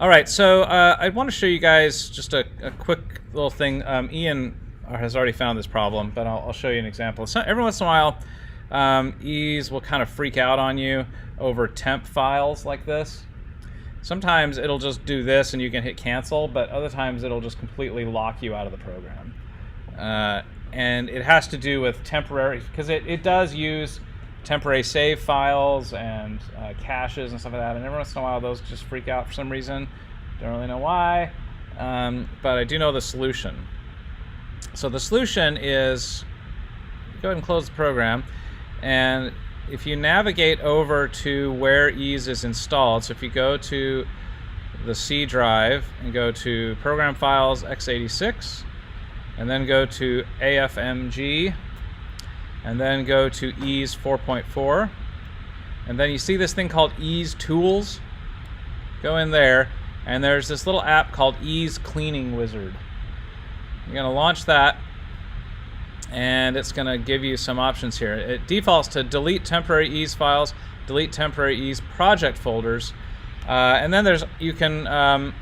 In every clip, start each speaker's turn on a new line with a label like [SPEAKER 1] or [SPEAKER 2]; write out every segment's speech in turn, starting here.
[SPEAKER 1] All right, so I want to show you guys just a quick little thing. Ian has already found this problem, but I'll show you an example. So every once in a while, ease will kind of freak out on you over temp files like this. Sometimes it'll just do this and you can hit cancel, but other times it'll just completely lock you out of the program. And it has to do with temporary, because it does use temporary save files and caches and stuff like that, and every once in a while those just freak out for some reason. Don't really know why, but I do know the solution. So the solution is, go ahead and close the program, and if you navigate over to where ease is installed, so if you go to the C drive and go to Program Files x86, and then go to AFMG, and then go to ease 4.4, and then you see this thing called ease tools. Go in there, and there's this little app called ease cleaning wizard. You're going to launch that, and it's going to give you some options here. It defaults to delete temporary ease files, delete temporary ease project folders, and then you can,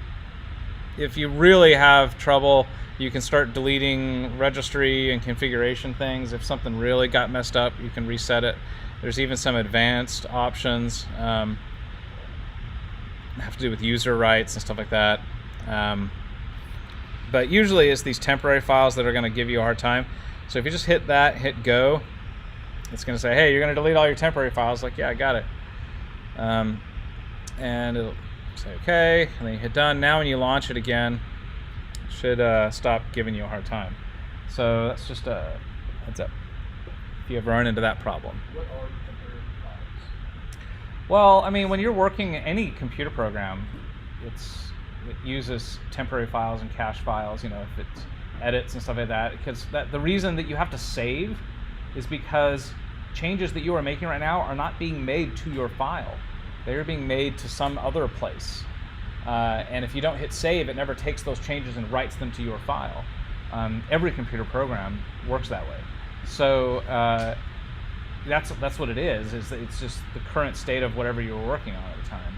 [SPEAKER 1] if you really have trouble, you can start deleting registry and configuration things. If something really got messed up, you can reset it. There's even some advanced options have to do with user rights and stuff like that. But usually it's these temporary files that are going to give you a hard time. So if you just hit that, hit go, it's going to say, hey, you're going to delete all your temporary files. Like, yeah, I got it. And it'll say okay, and then you hit done. Now when you launch it again, should stop giving you a hard time. So that's just a heads up if you ever run into that problem.
[SPEAKER 2] What are temporary files?
[SPEAKER 1] Well, I mean, when you're working any computer program, it uses temporary files and cache files, if it's edits and stuff like that, because the reason that you have to save is because changes that you are making right now are not being made to your file. They are being made to some other place. And if you don't hit save, it never takes those changes and writes them to your file. Every computer program works that way. So that's what it is it's just the current state of whatever you were working on at the time.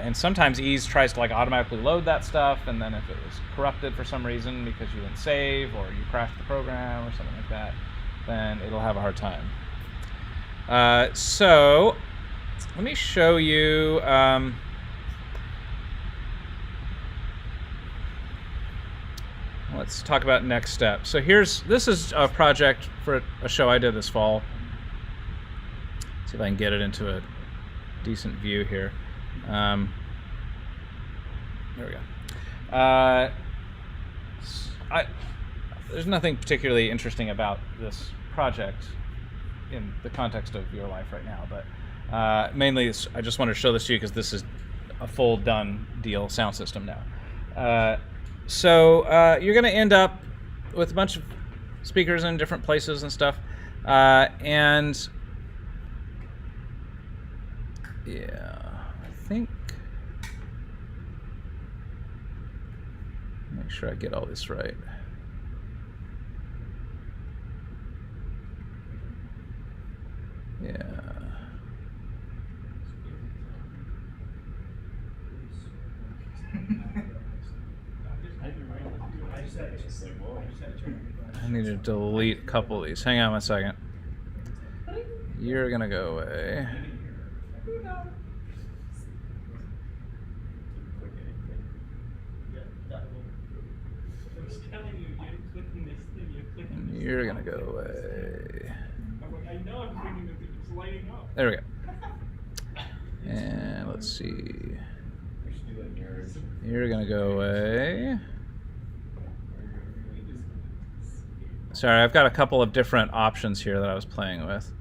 [SPEAKER 1] And sometimes ease tries to automatically load that stuff, and then if it was corrupted for some reason because you didn't save or you crashed the program or something like that, then it'll have a hard time. So let me show you let's talk about next steps. So this is a project for a show I did this fall. See if I can get it into a decent view here. There we go. There's nothing particularly interesting about this project in the context of your life right now, but mainly I just wanted to show this to you because this is a full done deal sound system now. So you're going to end up with a bunch of speakers in different places and stuff, and yeah, I think, make sure I get all this right. Yeah. I need to delete a couple of these. Hang on one second. You're gonna go away. And you're gonna go away. There we go. And let's see. You're gonna go away. Sorry, I've got a couple of different options here that I was playing with.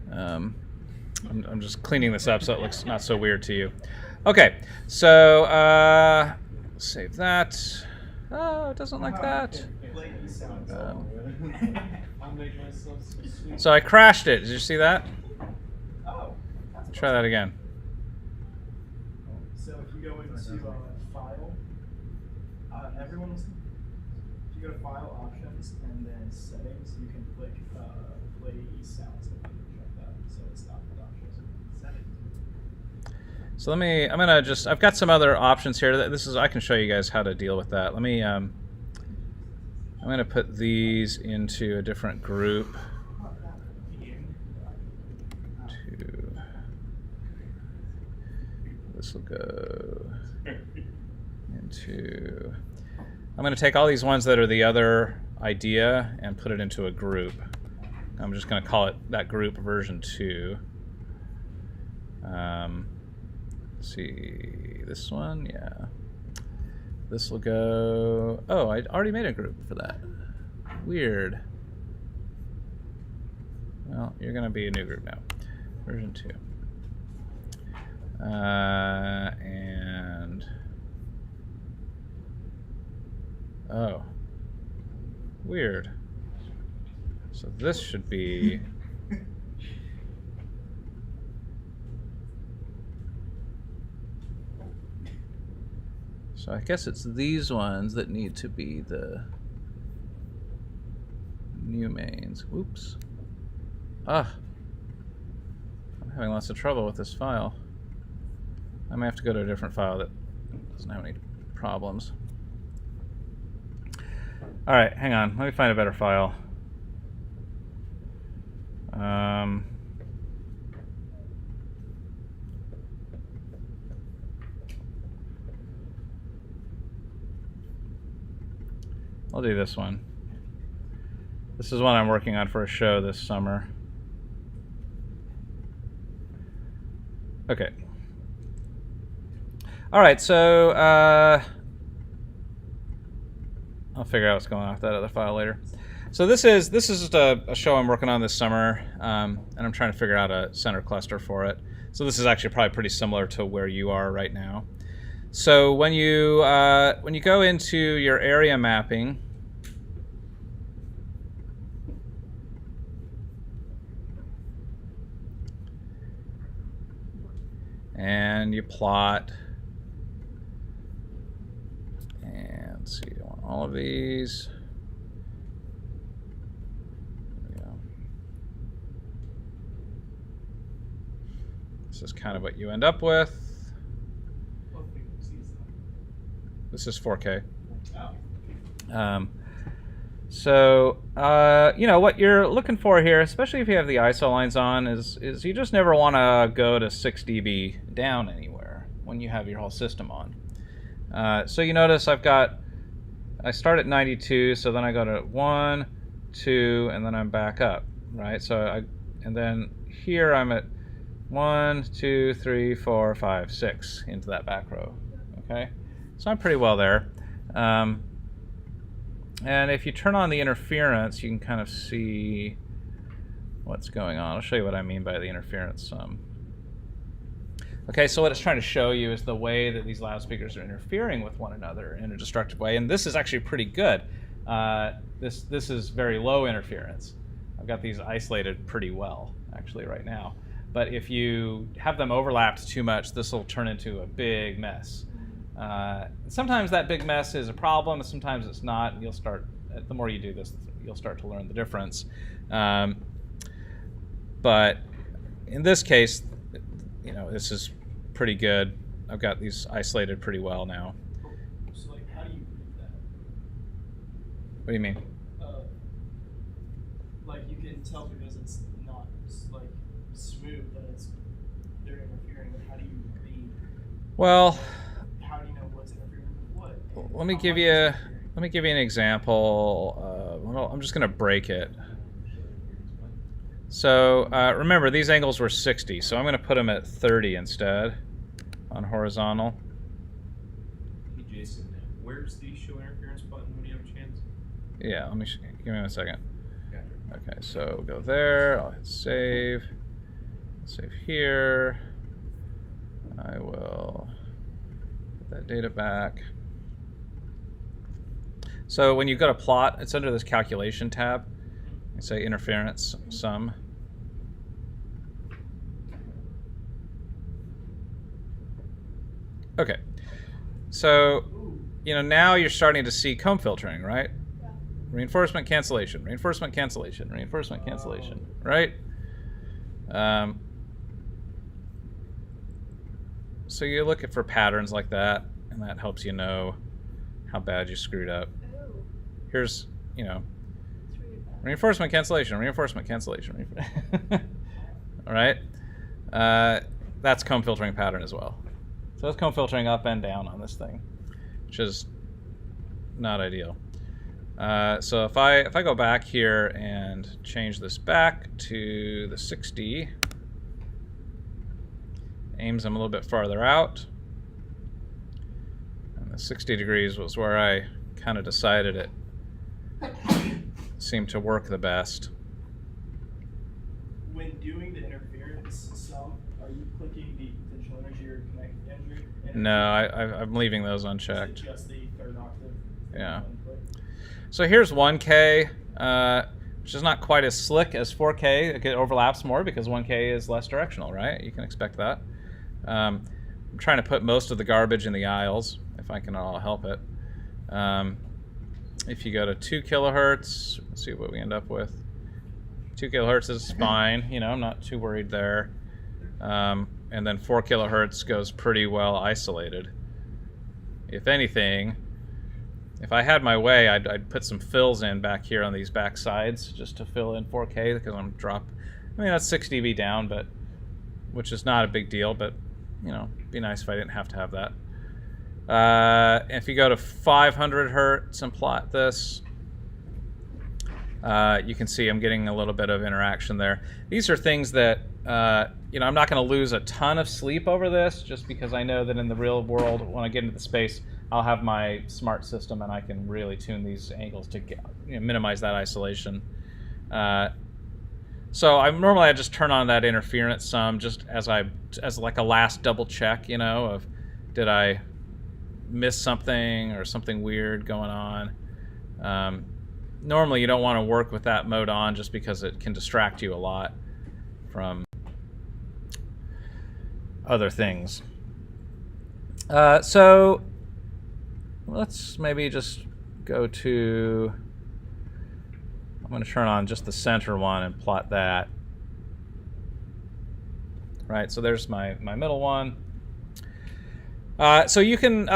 [SPEAKER 1] I'm just cleaning this up so it looks not so weird to you. Okay, so save that. Oh, it doesn't like that. So I crashed it. Did you see that? Try that again.
[SPEAKER 2] So if you go into File, if you go to File Options and then Settings, you can click Play Sounds. So it's not production. Settings.
[SPEAKER 1] So I'm gonna just, I've got some other options here. I can show you guys how to deal with that. I'm gonna put these into a different group. This will go into, I'm gonna take all these ones that are the other idea and put it into a group. I'm just gonna call it that group version 2. Let's see, this one, yeah. This will go, oh, I already made a group for that. Weird. Well, you're gonna be a new group now, version 2. And, oh, weird. So this should be, so I guess it's these ones that need to be the new mains. Oops. Ah, I'm having lots of trouble with this file. I may have to go to a different file that doesn't have any problems. All right, hang on. Let me find a better file. I'll do this one. This is one I'm working on for a show this summer. Okay. All right, so I'll figure out what's going on with that other file later. So this is just a show I'm working on this summer, and I'm trying to figure out a center cluster for it. So this is actually probably pretty similar to where you are right now. So when you go into your area mapping, and you plot, and let's see, I want all of these. There we go. This is kind of what you end up with. This is 4K. You know, what you're looking for here, especially if you have the ISO lines on, is you just never want to go to 6 dB down anywhere when you have your whole system on. So you notice I start at 92, so then I go to 1, 2, and then I'm back up, right? And then here I'm at 1, 2, 3, 4, 5, 6 into that back row, okay? So I'm pretty well there. And if you turn on the interference, you can kind of see what's going on. I'll show you what I mean by the interference. Okay, so what it's trying to show you is the way that these loudspeakers are interfering with one another in a destructive way. And this is actually pretty good. This is very low interference. I've got these isolated pretty well, actually, right now. But if you have them overlapped too much, this will turn into a big mess. Sometimes that big mess is a problem, and sometimes it's not. And you'll start, the more you do this, you'll start to learn the difference. But in this case, you know, this is pretty good. I've got these isolated pretty well now.
[SPEAKER 2] So, like, how do you read that?
[SPEAKER 1] What do you mean?
[SPEAKER 2] Like, you can tell because it's not like smooth that they're interfering. But how do you read?
[SPEAKER 1] Well, let me give you an example. Well, I'm just going to break it. So remember, these angles were 60, so I'm going to put them at 30 instead on horizontal.
[SPEAKER 3] Hey Jason, where's the show interference button when you have a chance?
[SPEAKER 1] Yeah, give me 1 second.
[SPEAKER 3] Gotcha.
[SPEAKER 1] Okay, so we'll go there. I'll hit save. Save here. I will put that data back. So when you go to plot, it's under this calculation tab. You say interference sum. Okay. So, you know, now you're starting to see comb filtering, right? Yeah. Reinforcement cancellation, reinforcement cancellation, reinforcement cancellation, right? so you look for patterns like that, and that helps you know how bad you screwed up.
[SPEAKER 4] Oh,
[SPEAKER 1] Here's, you know,
[SPEAKER 4] it's really bad.
[SPEAKER 1] reinforcement cancellation, reinforcement cancellation. All right, that's comb filtering pattern as well. So that's comb filtering up and down on this thing, which is not ideal. So if I go back here and change this back to the 60, aims them a little bit farther out, and the 60 degrees was where I kind of decided it seemed to work the best.
[SPEAKER 2] When doing the interference sum, are you clicking the potential energy or kinetic energy?
[SPEAKER 1] No, I'm leaving those
[SPEAKER 2] Is it
[SPEAKER 1] unchecked.
[SPEAKER 2] just the third octave?
[SPEAKER 1] Yeah.
[SPEAKER 2] Input?
[SPEAKER 1] So here's 1K, which is not quite as slick as 4K. It overlaps more because 1K is less directional, right? You can expect that. I'm trying to put most of the garbage in the aisles, if I can all help it. If you go to 2 kilohertz, let's see what we end up with. 2 kilohertz is fine. You know, I'm not too worried there. And then 4 kilohertz goes pretty well isolated. If anything, if I had my way, I'd put some fills in back here on these back sides just to fill in 4K because I'm I mean, that's 6 dB down, but which is not a big deal, but you know, it'd be nice if I didn't have to have that. If you go to 500 hertz and plot this, you can see I'm getting a little bit of interaction there. These are things that, you know, I'm not going to lose a ton of sleep over this just because I know that in the real world, when I get into the space, I'll have my smart system and I can really tune these angles to get, you know, minimize that isolation. So normally I just turn on that interference sum just as like a last double check, you know, of did I miss something or something weird going on. Normally you don't want to work with that mode on just because it can distract you a lot from other things. So let's maybe just go to, I'm going to turn on just the center one and plot that. Right, so there's my middle one. So you can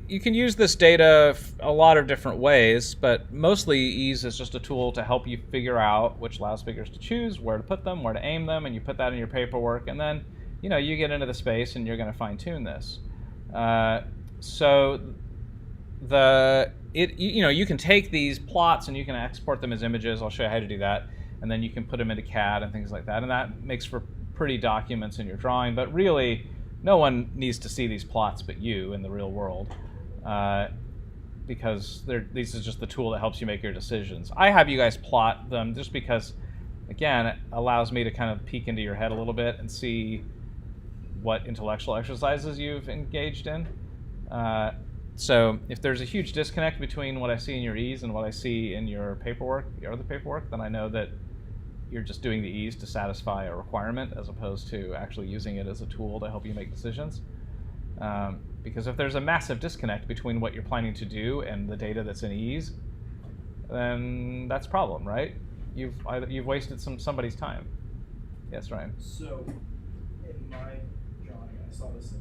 [SPEAKER 1] use this data a lot of different ways, but mostly ease is just a tool to help you figure out which loudspeakers to choose, where to put them, where to aim them, and you put that in your paperwork, and then you know you get into the space and you're going to fine tune this. So you know, you can take these plots and you can export them as images. I'll show you how to do that, and then you can put them into CAD and things like that, and that makes for pretty documents in your drawing. But really, no one needs to see these plots but you in the real world, because this is just the tool that helps you make your decisions. I have you guys plot them just because, again, it allows me to kind of peek into your head a little bit and see what intellectual exercises you've engaged in. So if there's a huge disconnect between what I see in your ease and what I see in your paperwork, your other paperwork, then I know that you're just doing the ease to satisfy a requirement as opposed to actually using it as a tool to help you make decisions. Because if there's a massive disconnect between what you're planning to do and the data that's in ease, then that's a problem, right? You've wasted somebody's time. Yes, Ryan?
[SPEAKER 2] So, in my drawing, I saw this in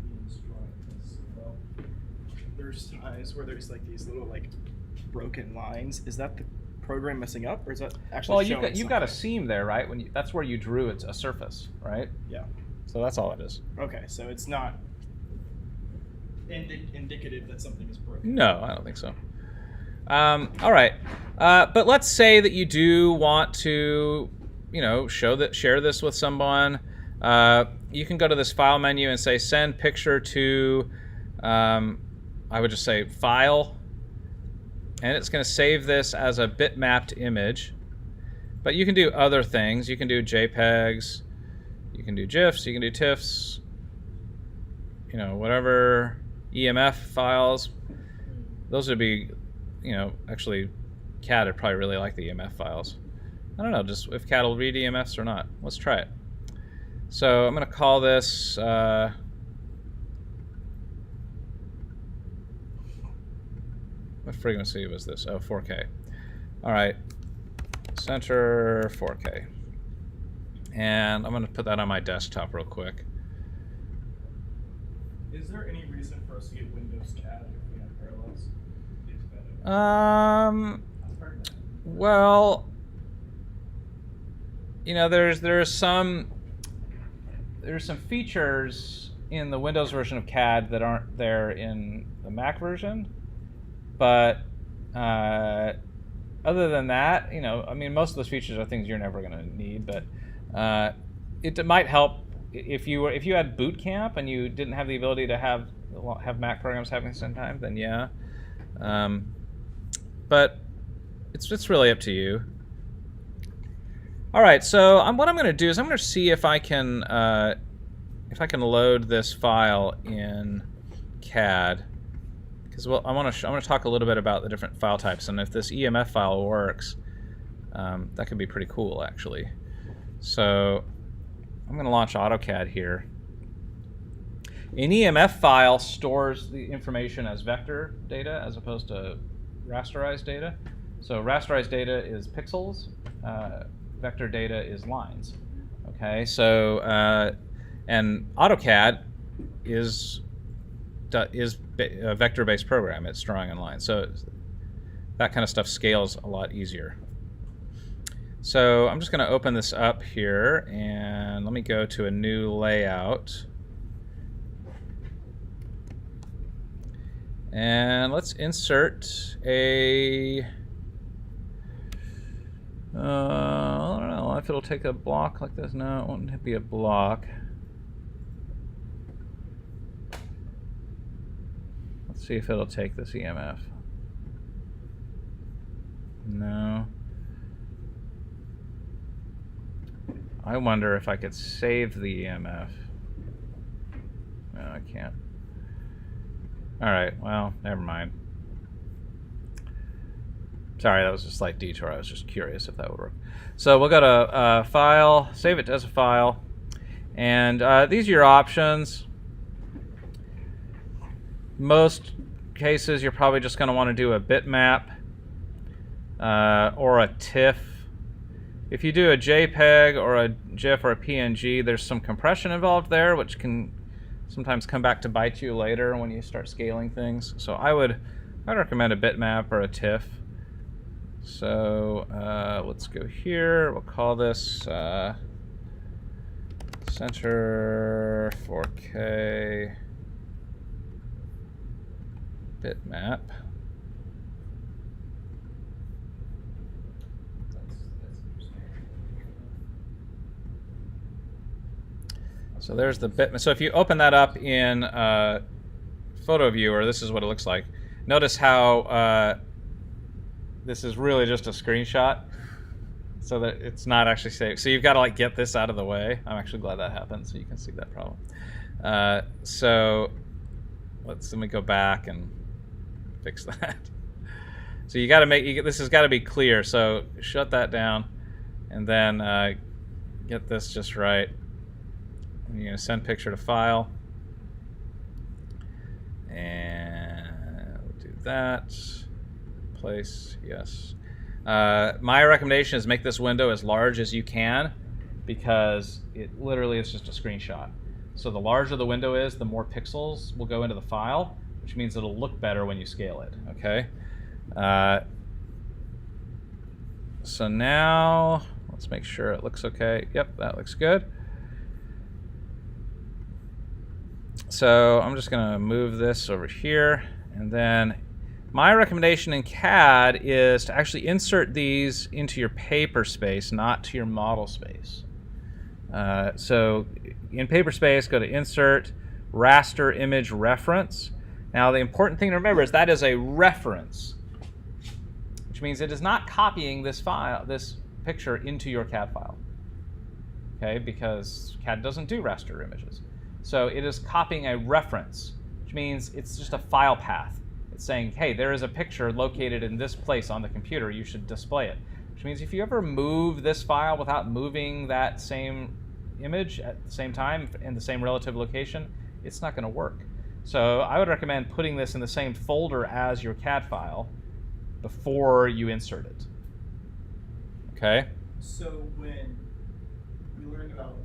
[SPEAKER 2] Ian's drawing as well. There's times where there's like these little like broken lines. Is that the program messing up, or is that actually showing
[SPEAKER 1] Well, you've got a
[SPEAKER 2] something?
[SPEAKER 1] seam there, right? That's where you drew a surface, right?
[SPEAKER 2] Yeah.
[SPEAKER 1] So that's all it is.
[SPEAKER 2] Okay, so it's not indicative that something is broken.
[SPEAKER 1] No, I don't think so. All right, but let's say that you do want to, you know, share this with someone. You can go to this file menu and say send picture to, I would just say file, and it's going to save this as a bitmapped image. But you can do other things. You can do JPEGs, you can do GIFs, you can do TIFFs, you know, whatever, EMF files. Those would be, you know, actually CAD would probably really like the EMF files. I don't know, just if CAD will read EMFs or not. Let's try it. So I'm going to call this what frequency was this? Oh, 4K. All right, center 4K. And I'm going to put that on my desktop real quick.
[SPEAKER 2] is there any reason for us to get Windows CAD if we have Parallels?
[SPEAKER 1] Well, you know, there's some features in the Windows version of CAD that aren't there in the Mac version, but other than that, you know, I mean, most of those features are things you're never going to need, but it might help if you had Boot Camp and you didn't have the ability to have Mac programs happening at the same time, then yeah. But it's really up to you. All right, so what I'm going to do is I'm going to see if I can load this file in CAD, because I want to talk a little bit about the different file types, and if this EMF file works, that could be pretty cool actually. So I'm going to launch AutoCAD here. An EMF file stores the information as vector data as opposed to rasterized data. So rasterized data is pixels, vector data is lines. Okay, so and AutoCAD is a vector-based program. It's drawing in lines, so that kind of stuff scales a lot easier. So I'm just going to open this up here, and let me go to a new layout. And let's insert a, I don't know if it'll take a block like this. No, it won't be a block. Let's see if it'll take this EMF. No. I wonder if I could save the EMF. No, I can't. All right, well, never mind. Sorry, that was a slight detour. I was just curious if that would work. So we'll go to File, save it as a file, and these are your options. Most cases, you're probably just going to want to do a bitmap or a TIFF. If you do a JPEG or a GIF or a PNG, there's some compression involved there, which can sometimes come back to bite you later when you start scaling things. So I'd recommend a bitmap or a TIFF. So let's go here. We'll call this Center 4K bitmap. So there's the bitmap. So if you open that up in Photo Viewer, this is what it looks like. Notice how this is really just a screenshot, so that it's not actually saved. So you've got to like get this out of the way. I'm actually glad that happened, so you can see that problem. So let me go back and fix that. So you got to this has got to be clear. So shut that down, and then get this just right. You're going to send picture to file, and we'll do that. Place, yes. My recommendation is make this window as large as you can, because it literally is just a screenshot. So the larger the window is, the more pixels will go into the file, which means it'll look better when you scale it. Okay. So now let's make sure it looks okay. Yep, that looks good. So I'm just going to move this over here, and then my recommendation in CAD is to actually insert these into your paper space, not to your model space. So in paper space, go to Insert, Raster Image Reference. Now the important thing to remember is that is a reference, which means it is not copying this picture into your CAD file. Okay, because CAD doesn't do raster images. So it is copying a reference, which means it's just a file path. It's saying, hey, there is a picture located in this place on the computer. You should display it. Which means if you ever move this file without moving that same image at the same time in the same relative location, it's not going to work. So I would recommend putting this in the same folder as your CAD file before you insert it. Okay?
[SPEAKER 2] So when we learned about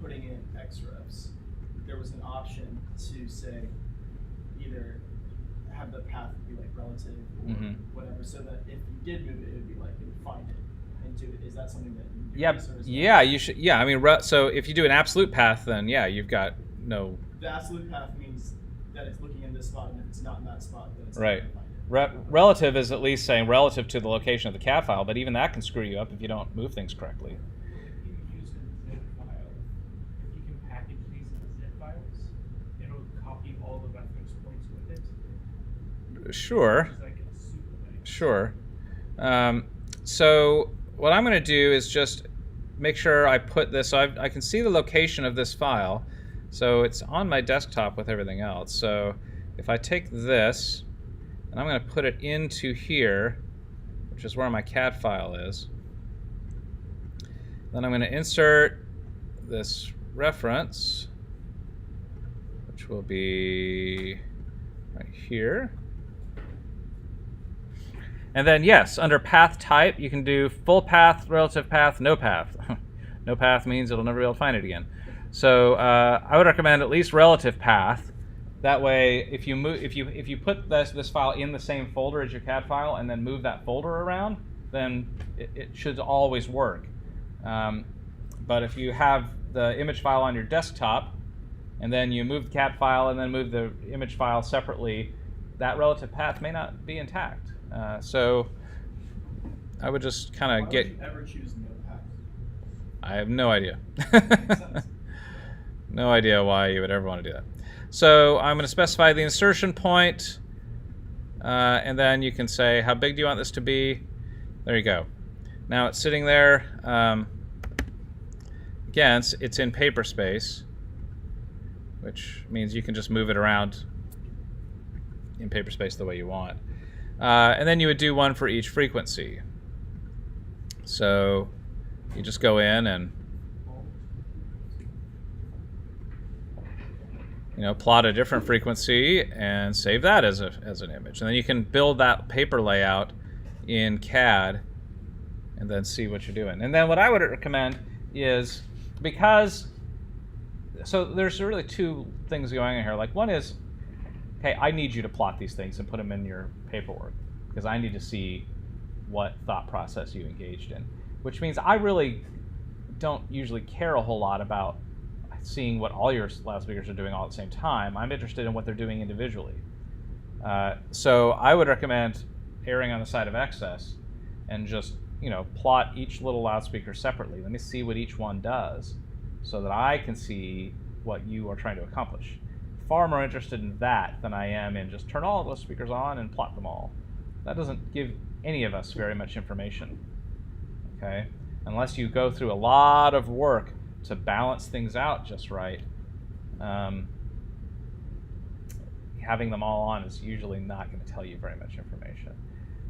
[SPEAKER 2] putting in XREFs, there was an option to say either have the path be like relative or whatever, so that if you did move it, it would be like it would find it and do it. Is that something that you do?
[SPEAKER 1] Yeah, yeah, you should. Yeah, I mean, so if you do an absolute path, then yeah, you've got no.
[SPEAKER 2] The absolute path means that it's looking in this spot, and if it's not in that spot, then it's
[SPEAKER 1] Right.
[SPEAKER 2] not going to find it.
[SPEAKER 1] Relative is at least saying relative to the location of the CAD file, but even that can screw you up if you don't move things correctly.
[SPEAKER 4] If you use a zip file, if you can package these in zip files, it'll copy all the reference points with it.
[SPEAKER 1] Sure.
[SPEAKER 4] Which is like a super nice.
[SPEAKER 1] Sure. So what I'm going to do is just make sure I put this, so I can see the location of this file. So it's on my desktop with everything else. So if I take this, and I'm going to put it into here, which is where my CAD file is. Then I'm going to insert this reference, which will be right here. And then, yes, under path type, you can do full path, relative path, no path. No path means it'll never be able to find it again. So I would recommend at least relative path. That way, if you move, if you put this file in the same folder as your CAD file and then move that folder around, then it should always work. But if you have the image file on your desktop and then you move the CAD file and then move the image file separately, that relative path may not be intact. So I would just kind of get.
[SPEAKER 2] Why would you ever choose no path?
[SPEAKER 1] I have no idea.
[SPEAKER 2] Makes sense.
[SPEAKER 1] No idea why you would ever want to do that. So I'm going to specify the insertion point, and then you can say how big do you want this to be. There you go. Now it's sitting there. Again, it's in paper space, which means you can just move it around in paper space the way you want. And then you would do one for each frequency. So you just go in and plot a different frequency and save that as an image. And then you can build that paper layout in CAD and then see what you're doing. And then what I would recommend is, so there's really two things going on here. Like one is, okay, I need you to plot these things and put them in your paperwork because I need to see what thought process you engaged in, which means I really don't usually care a whole lot about seeing what all your loudspeakers are doing all at the same time. I'm interested in what they're doing individually. So I would recommend erring on the side of excess and just plot each little loudspeaker separately. Let me see what each one does so that I can see what you are trying to accomplish. Far more interested in that than I am in just turn all of those speakers on and plot them all. That doesn't give any of us very much information, okay? Unless you go through a lot of work to balance things out just right. Having them all on is usually not going to tell you very much information.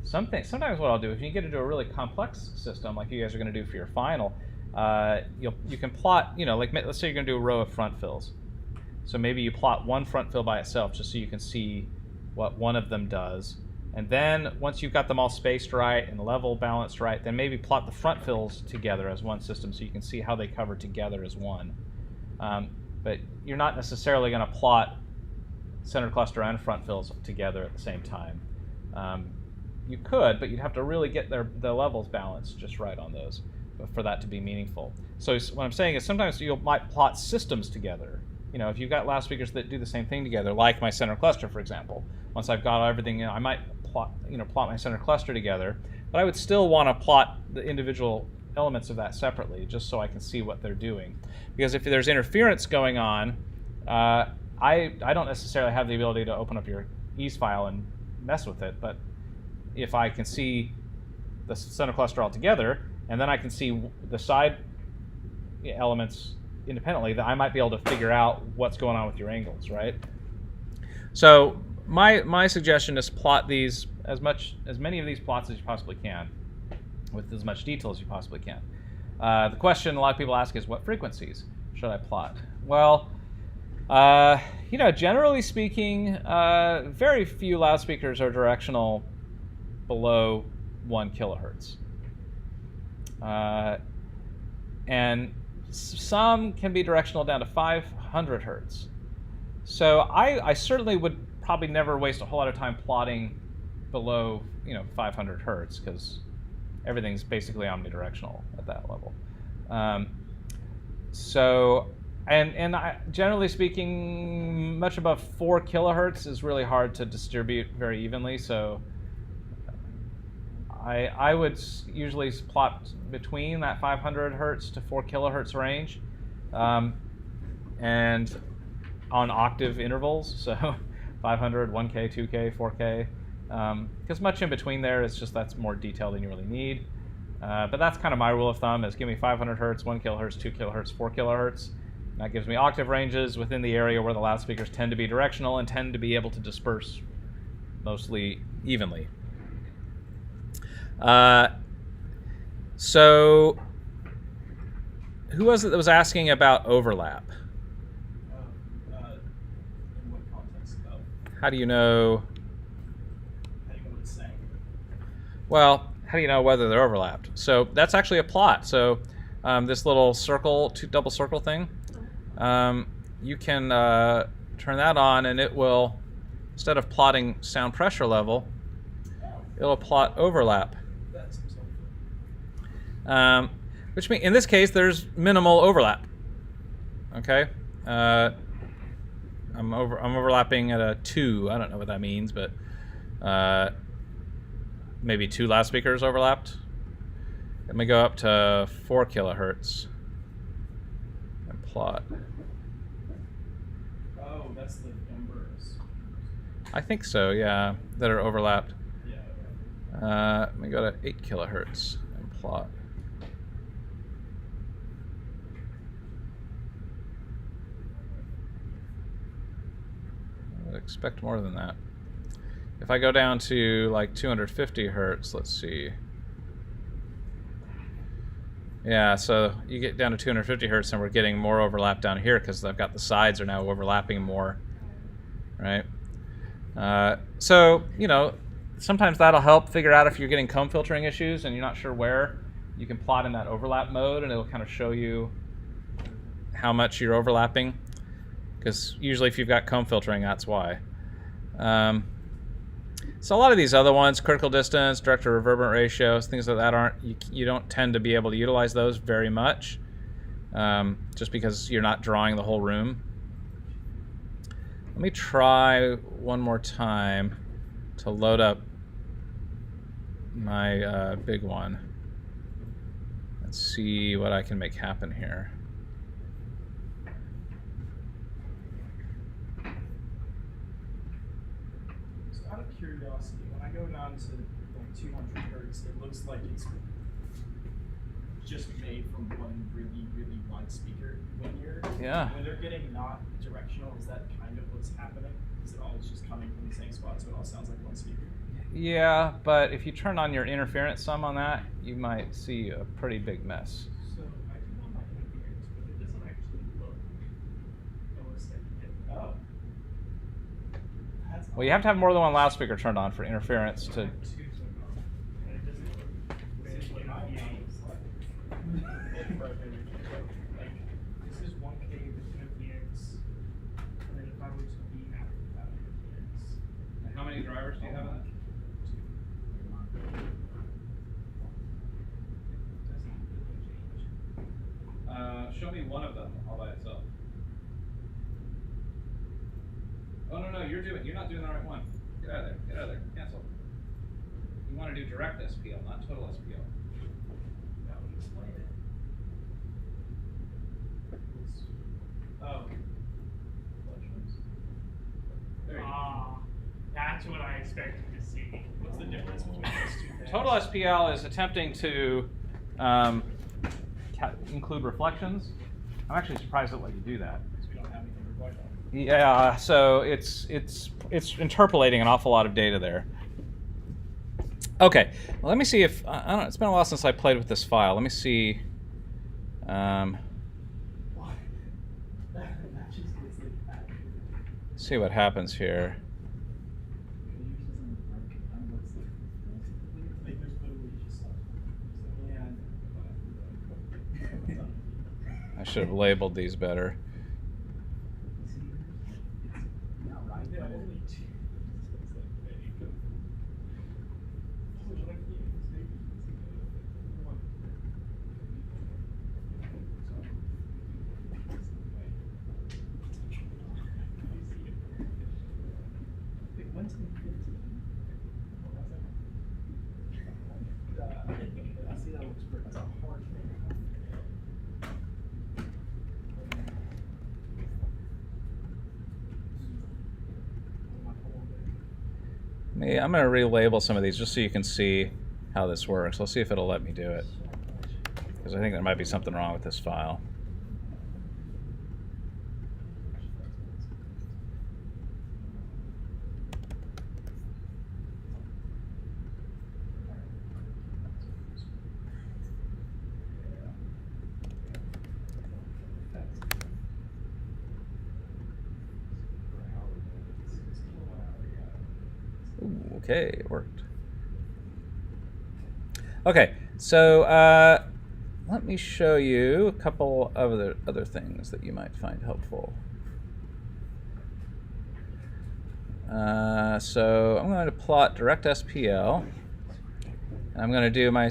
[SPEAKER 1] Sometimes what I'll do, if you get into a really complex system like you guys are going to do for your final, you can plot, like let's say you're going to do a row of front fills. So maybe you plot one front fill by itself just so you can see what one of them does. And then once you've got them all spaced right and level balanced right, then maybe plot the front fills together as one system so you can see how they cover together as one. But you're not necessarily going to plot center cluster and front fills together at the same time. You could, but you'd have to really get the levels balanced just right on those for that to be meaningful. So what I'm saying is sometimes you might plot systems together. If you've got loudspeakers that do the same thing together, like my center cluster, for example. Once I've got everything, I might plot my center cluster together, but I would still want to plot the individual elements of that separately, just so I can see what they're doing. Because if there's interference going on, I don't necessarily have the ability to open up your ease file and mess with it, but if I can see the center cluster all together, and then I can see the side elements independently, that I might be able to figure out what's going on with your angles, right? So my suggestion is plot these as many of these plots as you possibly can, with as much detail as you possibly can. The question a lot of people ask is, what frequencies should I plot? Well, generally speaking, very few loudspeakers are directional below 1 kilohertz. And some can be directional down to 500 hertz. So I certainly would probably never waste a whole lot of time plotting below 500 hertz because everything's basically omnidirectional at that level. So generally speaking, much above 4 kilohertz is really hard to distribute very evenly. So I would usually plot between that 500 hertz to 4 kilohertz range, and on octave intervals. So 500, 1K, 2K, 4K. Because much in between there is just that's more detail than you really need. But that's kind of my rule of thumb: is give me 500 hertz, 1 kilohertz, 2 kilohertz, 4 kilohertz. That gives me octave ranges within the area where the loudspeakers tend to be directional and tend to be able to disperse mostly evenly. So who was it that was asking about overlap?
[SPEAKER 2] In what context though?
[SPEAKER 1] How do you know?
[SPEAKER 2] How do you know what it's saying?
[SPEAKER 1] Well, how do you know whether they're overlapped? So that's actually a plot. So this little circle, double circle thing, you can turn that on, and it will, instead of plotting sound pressure level, it'll plot overlap.
[SPEAKER 2] That seems helpful.
[SPEAKER 1] Which means in this case there's minimal overlap. Okay, I'm overlapping at a 2. I don't know what that means, but maybe 2 loudspeakers overlapped. Let me go up to 4 kilohertz and plot.
[SPEAKER 2] Oh, that's the numbers.
[SPEAKER 1] I think so, yeah, that are overlapped.
[SPEAKER 2] Yeah.
[SPEAKER 1] Let me go to 8 kilohertz and plot. I would expect more than that. If I go down to like 250 hertz, let's see. Yeah, so you get down to 250 hertz and we're getting more overlap down here because I've got the sides are now overlapping more, right? So, sometimes that'll help figure out if you're getting comb filtering issues and you're not sure where. You can plot in that overlap mode and it'll kind of show you how much you're overlapping, because usually if you've got comb filtering, that's why. So a lot of these other ones, critical distance, direct to reverberant ratios, things like that, you don't tend to be able to utilize those very much, just because you're not drawing the whole room. Let me try one more time to load up my big one and see what I can make happen here.
[SPEAKER 2] Out of curiosity, when I go down to like 200 hertz, it looks like it's just made from one really, really wide speaker linear.
[SPEAKER 1] Yeah.
[SPEAKER 2] When they're getting not directional, is that kind of what's happening? Is it all just coming from the same spot, so it all sounds like one speaker?
[SPEAKER 1] Yeah, but if you turn on your interference sum on that, you might see a pretty big mess.
[SPEAKER 4] So I do know my interference, but it doesn't actually look OSD.
[SPEAKER 2] Oh. That's
[SPEAKER 1] Well, you have to have more than one loudspeaker turned on for interference to.
[SPEAKER 4] This is 1K with interference, and then if I were to be happy without interference.
[SPEAKER 1] How many drivers do you have? Show me one of them all by itself. Oh no, you're not doing the right one. Get out of there. Get out of there. Cancel. You want to do direct SPL, not total SPL.
[SPEAKER 4] That would explain it.
[SPEAKER 2] Oh.
[SPEAKER 1] There you go.
[SPEAKER 4] Ah, that's what I expected to see.
[SPEAKER 2] What's the difference between those two things?
[SPEAKER 1] Total SPL is attempting to include reflections. I'm actually surprised at let you do that.
[SPEAKER 2] Because we don't have anything to reflect on.
[SPEAKER 1] Yeah, so it's interpolating an awful lot of data there. Okay, well, let me see if I don't know. It's been a while since I played with this file. Let me see. See what happens here. I should have labeled these better.
[SPEAKER 2] I see that looks pretty. That's a hard thing.
[SPEAKER 1] I'm going to relabel some of these just so you can see how this works. Let's see if it'll let me do it, because I think there might be something wrong with this file. Ooh, okay, it worked. Okay, so let me show you a couple of other things that you might find helpful. So I'm going to plot direct SPL. And I'm going to do my,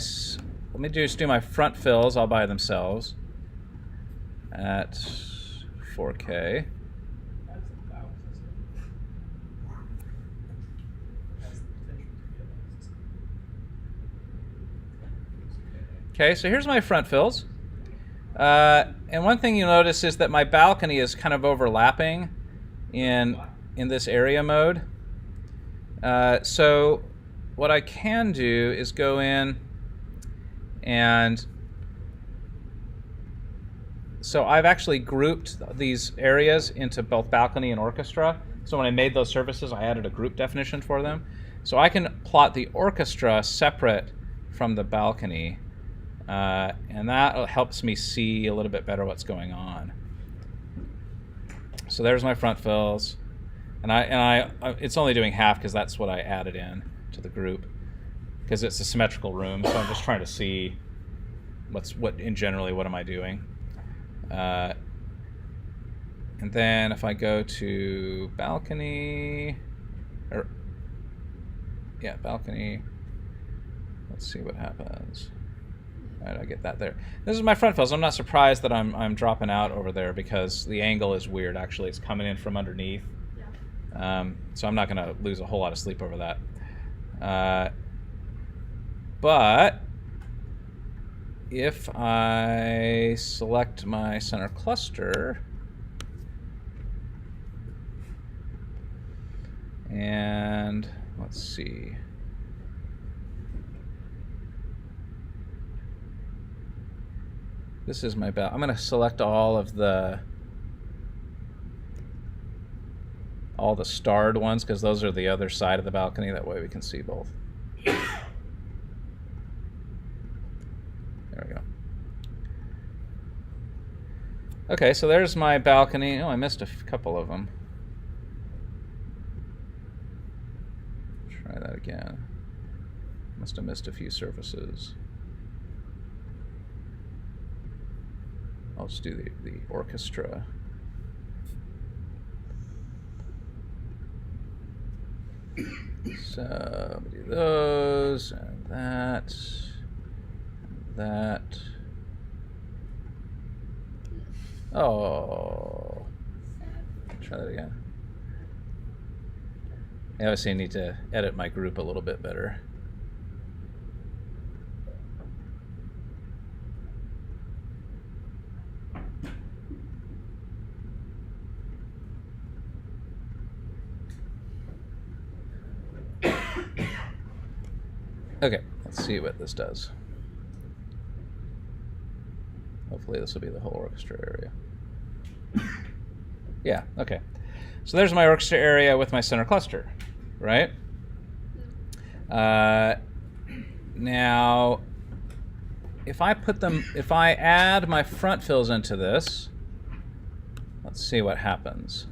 [SPEAKER 1] let me just do my front fills all by themselves at 4K. Okay, so here's my front fills. And one thing you'll notice is that my balcony is kind of overlapping in this area mode. So what I can do is go in and so I've actually grouped these areas into both balcony and orchestra. So when I made those surfaces, I added a group definition for them. So I can plot the orchestra separate from the balcony. And that helps me see a little bit better what's going on. So there's my front fills, and it's only doing half because that's what I added in to the group, because it's a symmetrical room. So I'm just trying to see what am I doing. And then if I go to balcony, balcony, let's see what happens. Right, I get that there. This is my front fills. I'm not surprised that I'm dropping out over there because the angle is weird. Actually, it's coming in from underneath. Yeah. So I'm not going to lose a whole lot of sleep over that. But if I select my center cluster and let's see. This is my I'm going to select all the starred ones because those are the other side of the balcony. That way we can see both. There we go. Okay, so there's my balcony. Oh, I missed a couple of them. Try that again. Must have missed a few surfaces. I'll just do the orchestra. So we do those and that, and that. Oh, try that again. I obviously need to edit my group a little bit better. Okay, let's see what this does. Hopefully this will be the whole orchestra area. Yeah, okay. So there's my orchestra area with my center cluster, right? Now, if I add my front fills into this, let's see what happens.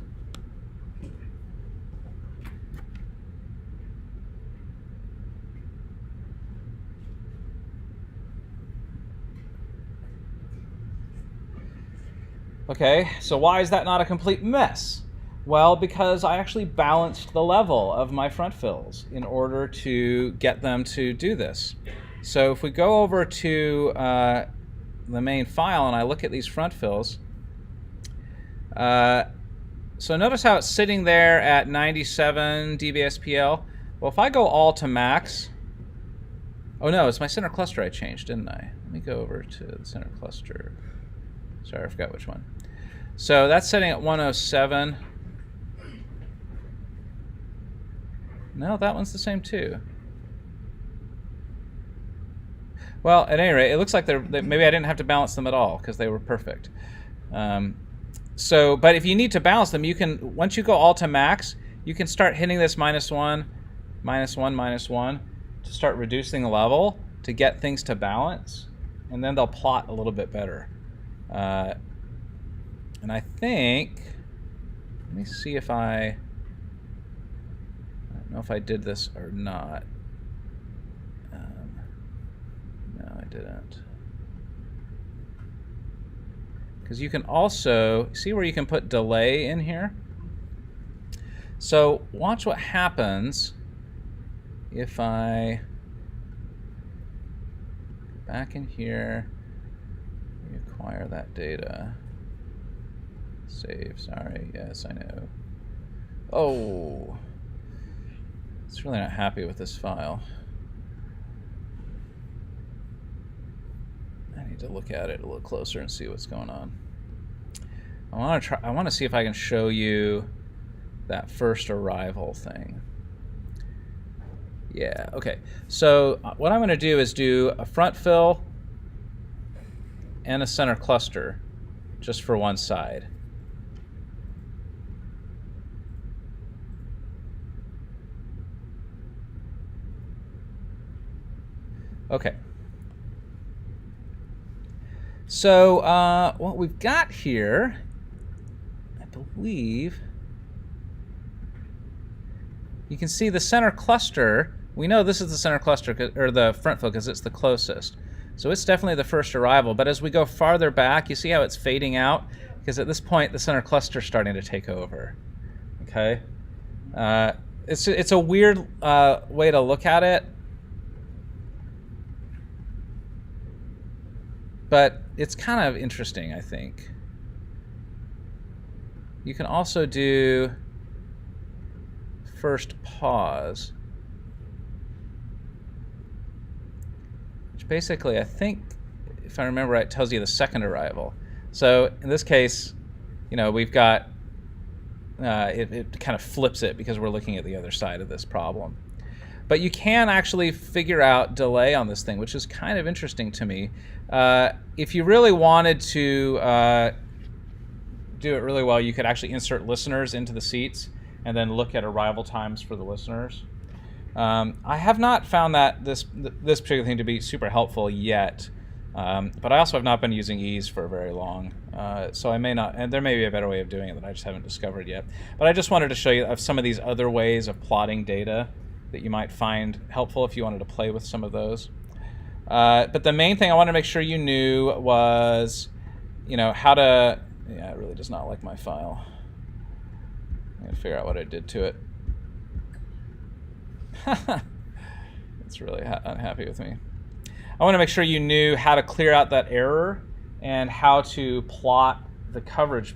[SPEAKER 1] Okay, so why is that not a complete mess? Well, because I actually balanced the level of my front fills in order to get them to do this. So if we go over to the main file and I look at these front fills, so notice how it's sitting there at 97 dBSPL. Well, if I go all to max, oh no, it's my center cluster I changed, didn't I? Let me go over to the center cluster. Sorry, I forgot which one. So that's setting at 107. No, that one's the same too. Well, at any rate, it looks like maybe I didn't have to balance them at all because they were perfect. But if you need to balance them, you can, once you go all to max, you can start hitting this -1, -1, -1 to start reducing the level to get things to balance, and then they'll plot a little bit better. And I think, let me see if I don't know if I did this or not. No, I didn't. Because you can also, see where you can put delay in here? So watch what happens if I go back in here, reacquire that data. Save, sorry, yes, I know. Oh, it's really not happy with this file. I need to look at it a little closer and see what's going on. I want to see if I can show you that first arrival thing. Yeah, okay. So what I'm going to do is do a front fill and a center cluster just for one side. Okay. So what we've got here, I believe, you can see the center cluster. We know this is the center cluster, or the front fill, because it's the closest. So it's definitely the first arrival. But as we go farther back, you see how it's fading out? Because at this point, the center cluster is starting to take over. Okay? It's a weird way to look at it. But it's kind of interesting, I think. You can also do first pause, which basically, I think, if I remember right, tells you the second arrival. So in this case, you know, we've got, it kind of flips it because we're looking at the other side of this problem. But you can actually figure out delay on this thing, which is kind of interesting to me. If you really wanted to do it really well, you could actually insert listeners into the seats and then look at arrival times for the listeners. I have not found that this particular thing to be super helpful yet, but I also have not been using ease for very long, so I may not, and there may be a better way of doing it that I just haven't discovered yet. But I just wanted to show you of some of these other ways of plotting data that you might find helpful if you wanted to play with some of those. But the main thing I wanted to make sure you knew was, you know, how to, yeah, it really does not like my file. I'm gonna figure out what I did to it. It's really unhappy with me. I want to make sure you knew how to clear out that error and how to plot the coverage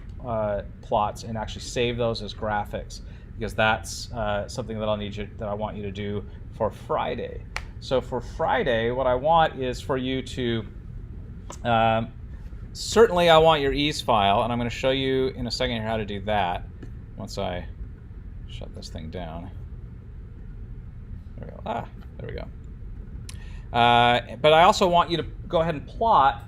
[SPEAKER 1] plots and actually save those as graphics, because that's something that I want you to do for Friday. So for Friday, what I want is for you to, certainly I want your ease file, and I'm going to show you in a second here how to do that once I shut this thing down. There we go. Ah, there we go. But I also want you to go ahead and plot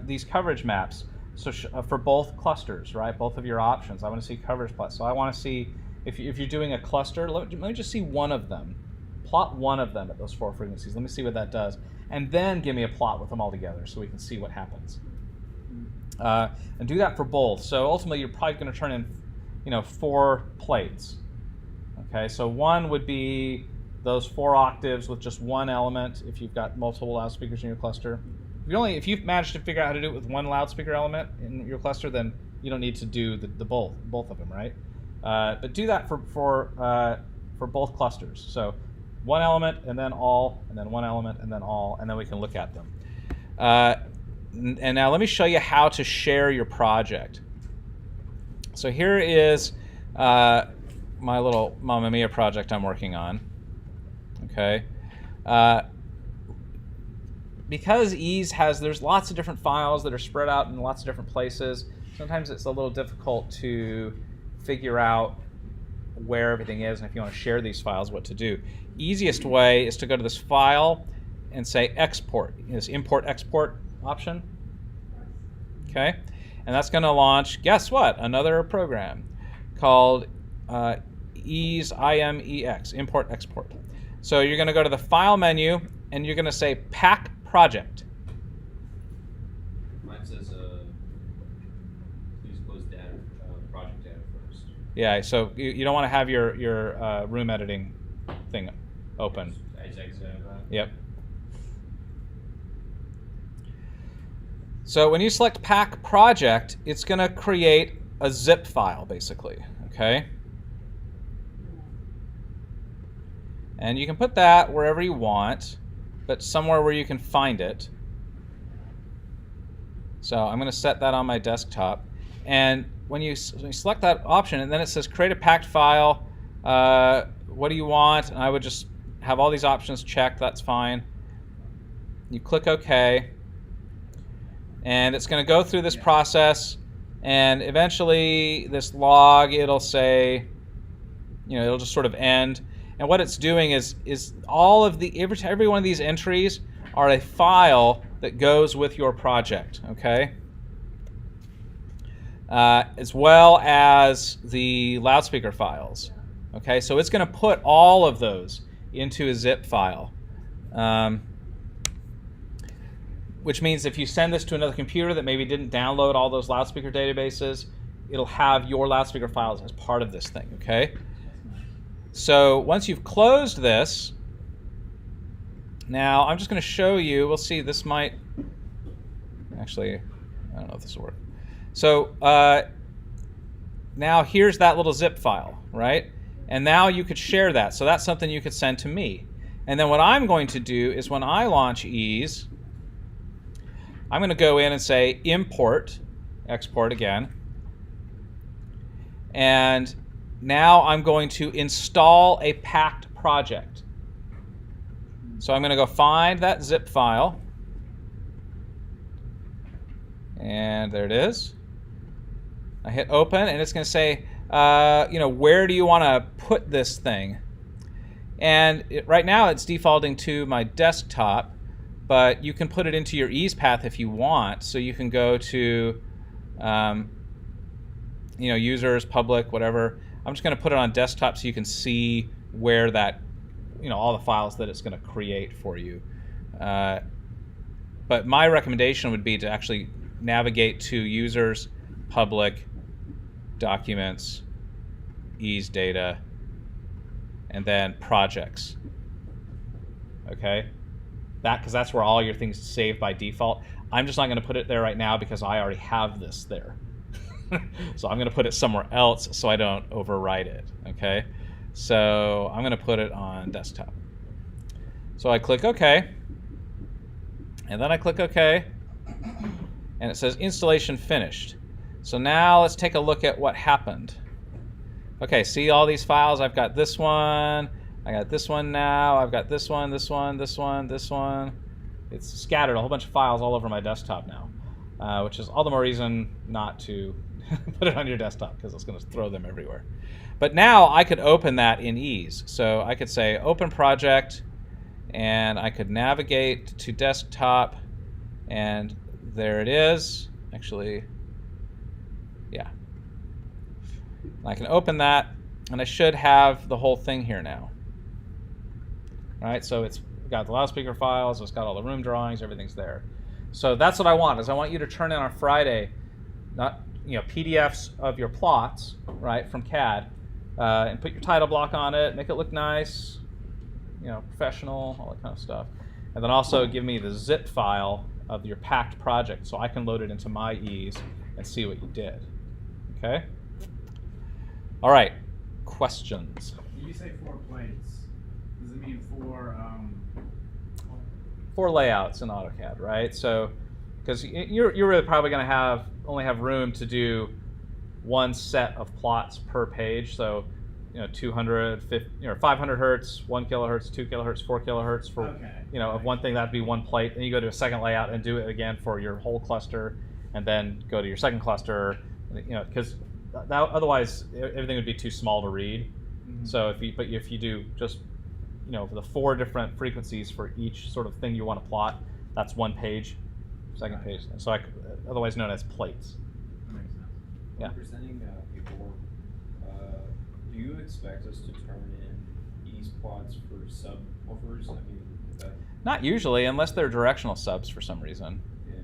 [SPEAKER 1] these coverage maps. So for both clusters, right? Both of your options. I want to see coverage plots. So I want to see, if you're doing a cluster, let me just see one of them. Plot one of them at those 4 frequencies. Let me see what that does. And then give me a plot with them all together so we can see what happens. And do that for both. So ultimately, you're probably going to turn in, 4 plates. Okay, so one would be those 4 octaves with just one element if you've got multiple loudspeakers in your cluster. If you've managed to figure out how to do it with one loudspeaker element in your cluster, then you don't need to do the both of them, right? But do that for both clusters. So one element and then all, and then one element and then all, and then we can look at them. And now let me show you how to share your project. So here is my little Mamma Mia project I'm working on. Okay. Because ease there's lots of different files that are spread out in lots of different places, sometimes it's a little difficult to figure out where everything is, and if you want to share these files, what to do. Easiest way is to go to this file and say export, this import export option. Okay, and that's going to launch, guess what, another program called ease, IMEX, import export. So you're going to go to the file menu and you're going to say pack project.
[SPEAKER 3] Mine says please close data, project data first.
[SPEAKER 1] Yeah, so you don't want to have your room editing thing open.
[SPEAKER 3] I just exit out of that.
[SPEAKER 1] Yep. So when you select pack project, it's going to create a zip file basically, okay? And you can put that wherever you want, but somewhere where you can find it. So I'm going to set that on my desktop. And when you select that option, and then it says create a packed file, what do you want? And I would just have all these options checked, that's fine. You click OK. And it's going to go through this process, and eventually this log, it'll say, it'll just sort of end. And what it's doing is all of every one of these entries are a file that goes with your project, okay? As well as the loudspeaker files, okay? So it's going to put all of those into a zip file. Which means if you send this to another computer that maybe didn't download all those loudspeaker databases, it'll have your loudspeaker files as part of this thing, okay? So once you've closed this, now I'm just going to show you, we'll see, this might, actually, I don't know if this will work. So now here's that little zip file, right? And now you could share that. So that's something you could send to me. And then what I'm going to do is when I launch ease, I'm going to go in and say import, export again. And now I'm going to install a packed project. So I'm going to go find that zip file. And there it is. I hit open and it's going to say, where do you want to put this thing? And right now it's defaulting to my desktop. But you can put it into your ease path if you want. So you can go to, users, public, whatever. I'm just going to put it on desktop so you can see where that, all the files that it's going to create for you. But my recommendation would be to actually navigate to users, public, documents, ease data, and then projects. Okay? Because that's where all your things save by default. I'm just not going to put it there right now because I already have this there. So I'm going to put it somewhere else so I don't overwrite it. Okay, so I'm going to put it on desktop. So I click OK, and then I click OK, and it says installation finished. So now let's take a look at what happened. Okay, see all these files? I've got this one. I got this one now, I've got this one, this one, this one, this one. It's scattered, a whole bunch of files all over my desktop now, which is all the more reason not to put it on your desktop because it's going to throw them everywhere. But now I could open that in ease. So I could say open project, and I could navigate to desktop, and there it is. Actually, yeah. I can open that, and I should have the whole thing here now. All right, so it's got the loudspeaker files, it's got all the room drawings, everything's there. So that's what I want, is I want you to turn in on Friday, not PDFs of your plots, right, from CAD, and put your title block on it, make it look nice, professional, all that kind of stuff. And then also give me the zip file of your packed project so I can load it into my ease and see what you did. Okay? All right, questions?
[SPEAKER 5] When you say 4 plates, does it mean 4?
[SPEAKER 1] 4 layouts in AutoCAD, right? So, because you're really probably going to only have room to do one set of plots per page. So, 500 hertz, 1 kilohertz, 2 kilohertz, 4 kilohertz for of one thing. That'd be one plate. Then you go to a second layout and do it again for your whole cluster, and then go to your second cluster. Because otherwise everything would be too small to read. Mm-hmm. So if you do just the 4 different frequencies for each sort of thing you want to plot, that's one page, second page. And so otherwise known as plates.
[SPEAKER 5] That makes sense.
[SPEAKER 1] Yeah.
[SPEAKER 3] When presenting paperwork, do you expect us to turn in ease plots for subwoofers? I mean,
[SPEAKER 1] not usually, unless they're directional subs for some reason.
[SPEAKER 3] Yeah.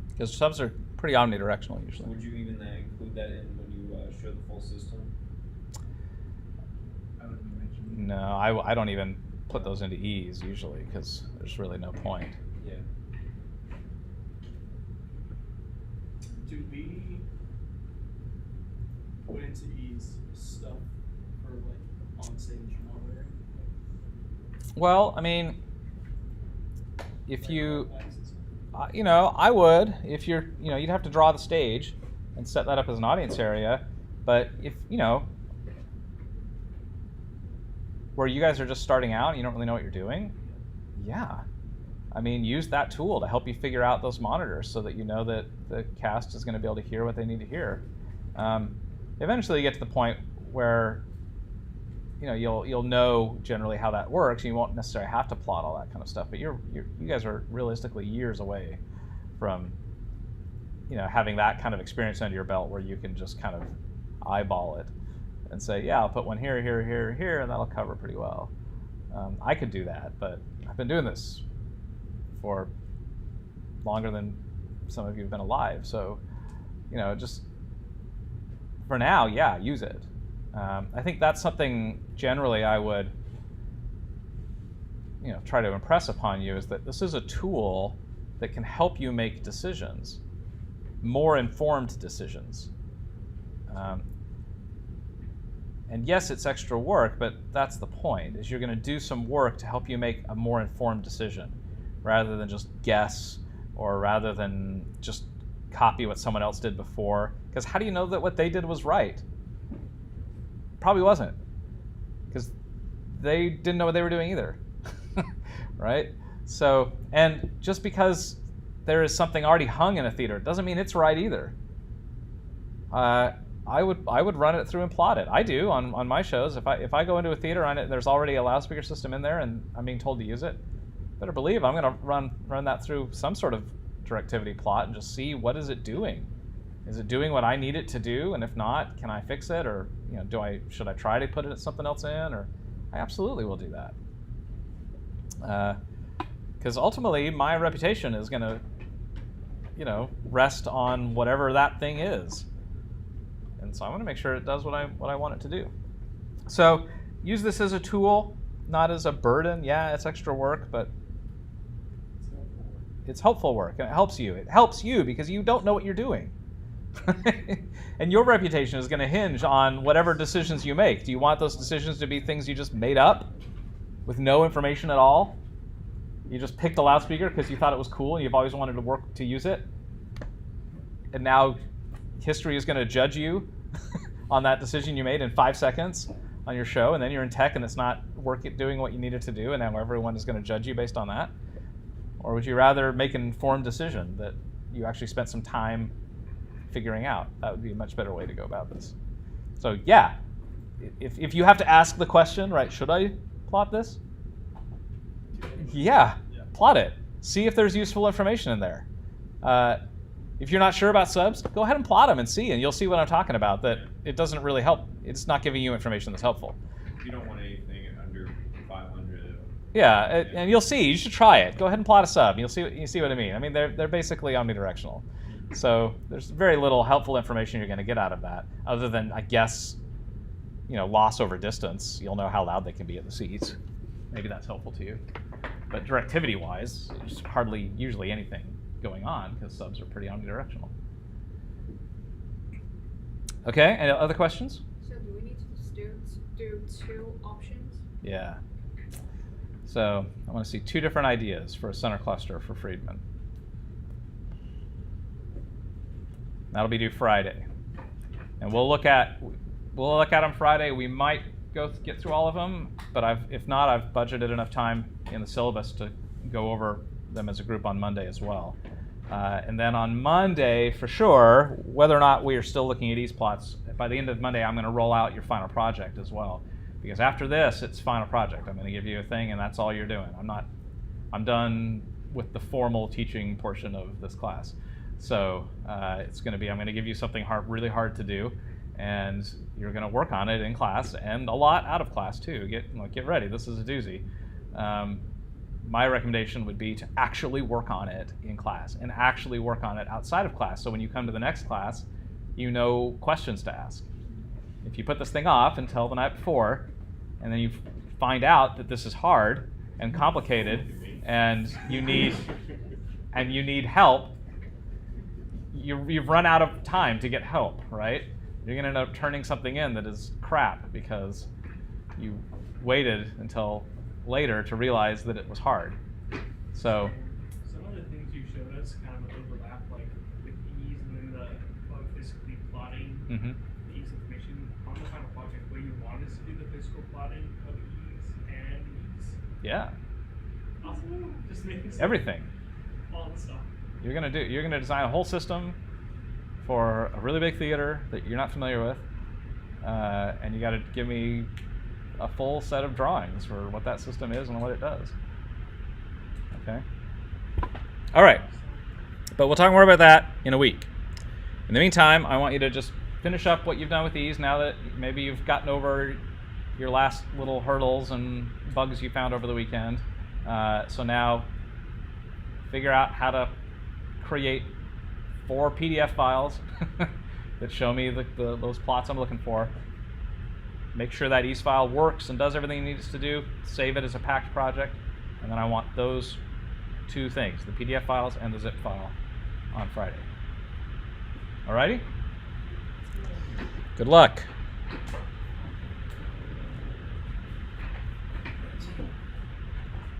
[SPEAKER 1] Because subs are pretty omnidirectional usually.
[SPEAKER 3] Would you even include that in when you show the full system?
[SPEAKER 5] I would mention.
[SPEAKER 1] No, I don't even put those into ease usually because there's really no point.
[SPEAKER 3] Yeah.
[SPEAKER 2] Do we put into ease stuff for like on-stage monitoring?
[SPEAKER 1] Well, I mean, if you, I would. If you'd have to draw the stage and set that up as an audience area. But if, where you guys are just starting out and you don't really know what you're doing, yeah. I mean, use that tool to help you figure out those monitors so that you know that the cast is going to be able to hear what they need to hear. Eventually you get to the point where you'll know generally how that works. You won't necessarily have to plot all that kind of stuff, but you guys are realistically years away from having that kind of experience under your belt where you can just kind of eyeball it and say, yeah, I'll put one here, here, here, here, and that'll cover pretty well. I could do that, but I've been doing this for longer than some of you have been alive. So, just for now, yeah, use it. I think that's something generally I would, try to impress upon you, is that this is a tool that can help you make decisions, more informed decisions. And yes, it's extra work, but that's the point, is you're going to do some work to help you make a more informed decision rather than just guess or rather than just copy what someone else did before. Because how do you know that what they did was right? Probably wasn't, because they didn't know what they were doing either, right? So, and just because there is something already hung in a theater doesn't mean it's right either. I would run it through and plot it. I do on my shows. If I go into a theater and there's already a loudspeaker system in there and I'm being told to use it, better believe I'm going to run that through some sort of directivity plot and just see what is it doing. Is it doing what I need it to do? And if not, can I fix it? Or should I try to put it something else in? Or I absolutely will do that. Because ultimately, my reputation is going to, rest on whatever that thing is. And so I want to make sure it does what I want it to do. So use this as a tool, not as a burden. Yeah, it's extra work, but it's helpful work, and it helps you. It helps you because you don't know what you're doing. And your reputation is going to hinge on whatever decisions you make. Do you want those decisions to be things you just made up with no information at all? You just picked a loudspeaker because you thought it was cool and you've always wanted to use it, and now history is going to judge you on that decision you made in 5 seconds on your show, and then you're in tech and it's not doing what you needed to do, and now everyone is going to judge you based on that? Or would you rather make an informed decision that you actually spent some time figuring out? That would be a much better way to go about this. So yeah, if you have to ask the question, right, should I plot this? Yeah, plot it. See if there's useful information in there. If you're not sure about subs, go ahead and plot them and see, and you'll see what I'm talking about, that it doesn't really help. It's not giving you information that's helpful.
[SPEAKER 3] You don't want anything under 500.
[SPEAKER 1] Yeah, and you'll see. You should try it. Go ahead and plot a sub. You see what I mean. I mean, they're basically omnidirectional. So there's very little helpful information you're going to get out of that, other than, I guess, loss over distance. You'll know how loud they can be at the seats. Maybe that's helpful to you. But directivity-wise, there's hardly usually anything going on because subs are pretty omnidirectional. Okay, any other questions?
[SPEAKER 6] So do we need to just do two options?
[SPEAKER 1] Yeah. So I want to see 2 different ideas for a center cluster for Friedman. That'll be due Friday, and we'll look at them Friday. We might get through all of them, but if not, I've budgeted enough time in the syllabus to go over them as a group on Monday as well. And then on Monday, for sure, whether or not we are still looking at ease plots, by the end of Monday, I'm going to roll out your final project as well. Because after this, it's final project. I'm going to give you a thing, and that's all you're doing. I'm done with the formal teaching portion of this class. So it's going to be, I'm going to give you something really hard to do, and you're going to work on it in class and a lot out of class too. Get ready. This is a doozy. My recommendation would be to actually work on it in class and actually work on it outside of class. So when you come to the next class, you know questions to ask. If you put this thing off until the night before, and then you find out that this is hard and complicated, and you need help, you've run out of time to get help, right? You're going to end up turning something in that is crap because you waited until later to realize that it was hard. So
[SPEAKER 4] some of the things you showed us kind of overlap, like with ease and then the physically plotting the ease information on the final project, where you want us to do the physical plotting of ease and ease.
[SPEAKER 1] yeah,
[SPEAKER 4] Awesome. Just making
[SPEAKER 1] everything.
[SPEAKER 4] all the stuff.
[SPEAKER 1] You're gonna design a whole system for a really big theater that you're not familiar with, and you got to give me a full set of drawings for what that system is and what it does. Okay. All right. But we'll talk more about that in a week. In the meantime, I want you to just finish up what you've done with these now that maybe you've gotten over your last little hurdles and bugs you found over the weekend. So now figure out how to create 4 PDF files that show me those plots I'm looking for. Make sure that ease file works and does everything it needs to do. Save it as a packed project. And then I want those 2 things, the PDF files and the zip file, on Friday. Alrighty? Good luck.